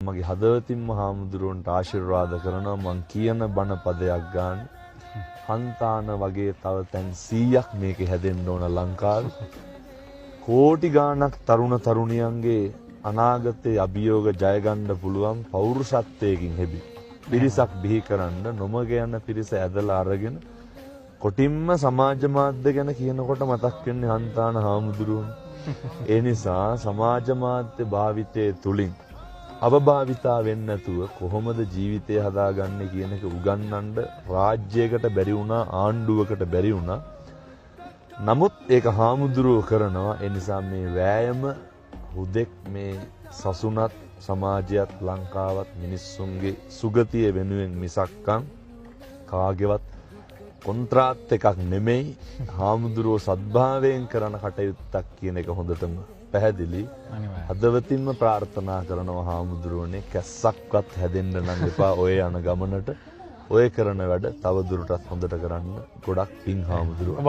මගේ හදවතින්ම හාමුදුරුවන්ට ආශිර්වාද කරනවා මං කියන බණ පදයක් ගන්න. හන්තාන වගේ තව තැන් 100ක් මේකේ හැදෙන්න ඕන ලංකාවේ. කෝටි ගාණක් තරුණ තරුණියන්ගේ අනාගතයේ අභියෝග ජය ගන්න පුළුවන් පෞරුෂත්වයකින් හෙබි. පිරිසක් බිහි කරන්න නොමග යන පිරිස ඇදලා අරගෙන කොටින්ම සමාජ මාධ්‍ය ගැන කියනකොට මතක් වෙන්නේ හන්තාන හාමුදුරුවෝ. ඒ නිසා සමාජ මාධ්‍ය භාවිතයේ තුලින් අවභාවිතා වෙන්නේ නැතුව කොහොමද ජීවිතය හදාගන්නේ කියන එක උගන්වන්න රාජ්‍යයකට බැරි වුණා ආණ්ඩුවකට බැරි වුණා. නමුත් ඒක හාමුදුරුවෝ කරනවා. ඒ නිසා මේ වෑයම හුදෙක් මේ සසුනත් සමාජයත් ලංකාවත් මිනිස්සුන්ගේ සුගතිය වෙනුවෙන් මිසක්කම් කාගේවත් කොන්ත්‍රාත් එකක් නෙමෙයි. හාමුදුරුවෝ සද්භාවයෙන් කරන කටයුත්තක් කියන එක හොඳටම පැහැදිලි. හදවතින්ම ප්‍රාර්ථනා කරනවා හාමුදුරුවනේ කැස්සක්වත් හැදෙන්න නම් එපා ඔය යන ගමනට. ඔය කරන වැඩ තව දුරටත් හොඳට කරන්න. ගොඩක් පිං හාමුදුරුවෝ.